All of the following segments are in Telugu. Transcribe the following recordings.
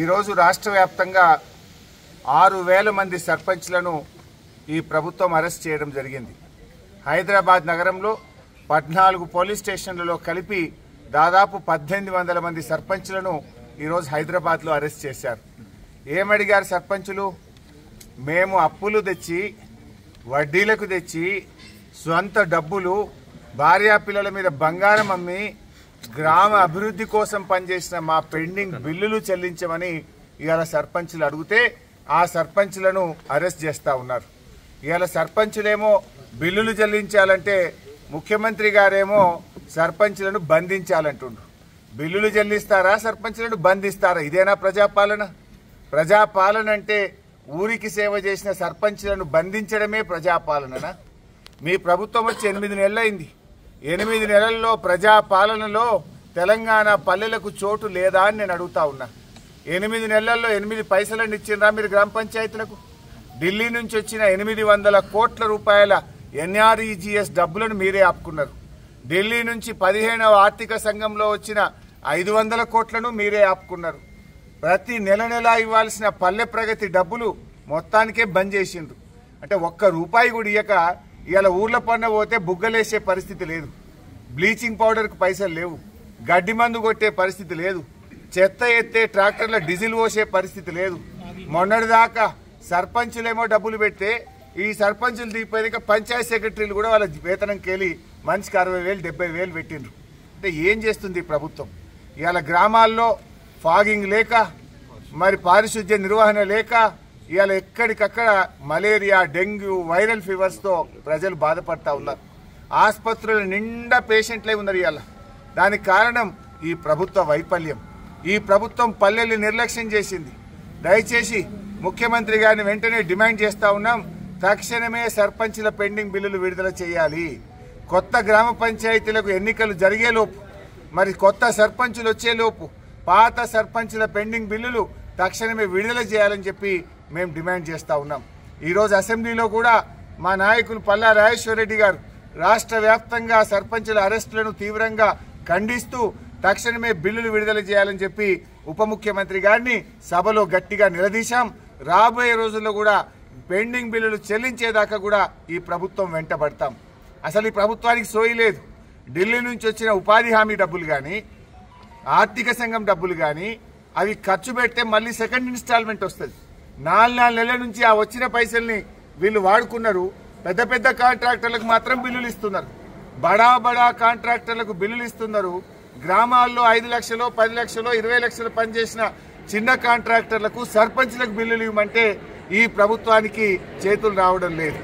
ఈరోజు రాష్ట్ర వ్యాప్తంగా 6,000 మంది సర్పంచ్లను ఈ ప్రభుత్వం అరెస్ట్ చేయడం జరిగింది. హైదరాబాద్ నగరంలో 14 పోలీస్ స్టేషన్లలో కలిపి దాదాపు 1,800 మంది సర్పంచ్లను ఈరోజు హైదరాబాద్లో అరెస్ట్ చేశారు. ఏమడిగారు సర్పంచులు? మేము అప్పులు తెచ్చి వడ్డీలకు తెచ్చి సొంత డబ్బులు భార్యా పిల్లల మీద బంగారం అమ్మి గ్రామ అభివృద్ధి కోసం పనిచేసిన మా పెండింగ్ బిల్లులు చెల్లించమని ఇవాళ సర్పంచులు అడిగితే ఆ సర్పంచులను అరెస్ట్ చేస్తూ ఉన్నారు. ఇవాళ సర్పంచులేమో బిల్లులు చెల్లించాలంటే ముఖ్యమంత్రి గారేమో సర్పంచులను బంధించాలంటుండ్రు. బిల్లులు చెల్లిస్తారా, సర్పంచులను బంధిస్తారా? ఇదేనా ప్రజాపాలన? ప్రజాపాలన అంటే ఊరికి సేవ చేసిన సర్పంచులను బంధించడమే ప్రజాపాలననా? మీ ప్రభుత్వం వచ్చి 8 నెలలైంది. 8 నెలల్లో ప్రజాపాలనలో తెలంగాణ పల్లెలకు చోటు లేదా అని నేను అడుగుతా ఉన్నా. 8 నెలల్లో 8 పైసలను ఇచ్చిండ్రా మీరు గ్రామ పంచాయతీలకు? ఢిల్లీ నుంచి వచ్చిన 800 కోట్ల రూపాయల ఎన్ఆర్ఈజీఎస్ డబ్బులను మీరే ఆపుకున్నారు. ఢిల్లీ నుంచి 15వ ఆర్థిక సంఘంలో వచ్చిన 500 కోట్లను మీరే ఆపుకున్నారు. ప్రతి నెల ఇవ్వాల్సిన పల్లె ప్రగతి డబ్బులు మొత్తానికే బంద్ చేసిండ్రు. అంటే ఒక్క రూపాయి కూడా ఇయ్యక ఇవాళ ఊర్ల పన్ను పోతే బుగ్గలేసే పరిస్థితి లేదు, బ్లీచింగ్ పౌడర్కు పైసలు లేవు, గడ్డి మందు కొట్టే పరిస్థితి లేదు, చెత్త ఎత్తే ట్రాక్టర్ల డీజిల్ పోసే పరిస్థితి లేదు. మొన్నటిదాకా సర్పంచులేమో డబ్బులు పెడితే ఈ సర్పంచులు దిగిపోయాక పంచాయతీ సెక్రటరీలు కూడా వాళ్ళ వేతనంకి వెళ్ళి మనిషికి 60,000 70,000 పెట్టిండ్రు. అంటే ఏం చేస్తుంది ప్రభుత్వం? ఇవాళ గ్రామాల్లో ఫాగింగ్ లేక, మరి పారిశుద్ధ్య నిర్వహణ లేక ఇవాళ ఎక్కడికక్కడ మలేరియా, డెంగ్యూ, వైరల్ ఫీవర్స్తో ప్రజలు బాధపడతా ఉన్నారు. ఆసుపత్రుల నిండా పేషెంట్లే ఉన్నారు ఇవాళ. దానికి కారణం ఈ ప్రభుత్వ వైఫల్యం. ఈ ప్రభుత్వం పల్లెల్ని నిర్లక్ష్యం చేసింది. దయచేసి ముఖ్యమంత్రి గారిని వెంటనే డిమాండ్ చేస్తా ఉన్నాం, తక్షణమే సర్పంచుల పెండింగ్ బిల్లులు విడుదల చేయాలి. కొత్త గ్రామ పంచాయతీలకు ఎన్నికలు జరిగేలోపు, మరి కొత్త సర్పంచులు వచ్చేలోపు పాత సర్పంచుల పెండింగ్ బిల్లులు తక్షణమే విడుదల చేయాలని చెప్పి మేము డిమాండ్ చేస్తూ ఉన్నాం. ఈరోజు అసెంబ్లీలో కూడా మా నాయకులు పల్లా రాజేశ్వర రెడ్డి గారు రాష్ట్ర వ్యాప్తంగా సర్పంచుల అరెస్టులను తీవ్రంగా ఖండిస్తూ తక్షణమే బిల్లులు విడుదల చేయాలని చెప్పి ఉప ముఖ్యమంత్రి గారిని సభలో గట్టిగా నిలదీశాం. రాబోయే రోజుల్లో కూడా పెండింగ్ బిల్లులు చెల్లించేదాకా కూడా ఈ ప్రభుత్వం వెంటబడతాం. అసలు ఈ ప్రభుత్వానికి సోయి లేదు. ఢిల్లీ నుంచి వచ్చిన ఉపాధి హామీ డబ్బులు కానీ, ఆర్థిక సంఘం డబ్బులు కానీ అవి ఖర్చు పెడితే మళ్ళీ సెకండ్ ఇన్స్టాల్మెంట్ వస్తుంది. 4 నెలల నుంచి ఆ వచ్చిన పైసల్ని వీళ్ళు వాడుకున్నారు. పెద్ద పెద్ద కాంట్రాక్టర్లకు మాత్రం బిల్లులు ఇస్తున్నారు. బడా కాంట్రాక్టర్లకు బిల్లులు ఇస్తున్నారు. గ్రామాల్లో 5 లక్షలు, 10 లక్షలు, 20 లక్షలు పనిచేసిన చిన్న కాంట్రాక్టర్లకు, సర్పంచ్లకు బిల్లులు ఇవ్వమంటే ఈ ప్రభుత్వానికి చేతులు రావడం లేదు.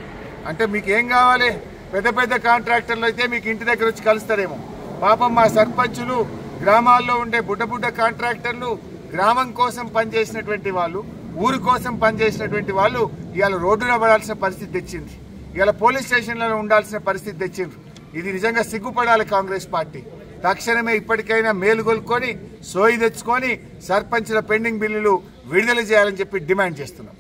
అంటే మీకు ఏం కావాలి? పెద్ద కాంట్రాక్టర్లు అయితే మీకు ఇంటి దగ్గర వచ్చి కలుస్తారేమో. పాపం మా సర్పంచులు, గ్రామాల్లో ఉండే బుడ్డ కాంట్రాక్టర్లు, గ్రామం కోసం పనిచేసినటువంటి వాళ్ళు, ఊరి కోసం పనిచేసినటువంటి వాళ్ళు ఇవాళ రోడ్డున పడాల్సిన పరిస్థితి తెచ్చింది. ఇవాళ పోలీస్ స్టేషన్లలో ఉండాల్సిన పరిస్థితి తెచ్చిండ్రు. ఇది నిజంగా సిగ్గుపడాలి కాంగ్రెస్ పార్టీ. తక్షణమే ఇప్పటికైనా మేలుగొల్కొని సోయి తెచ్చుకొని సర్పంచుల పెండింగ్ బిల్లులు విడుదల చేయాలని చెప్పి డిమాండ్ చేస్తున్నాం.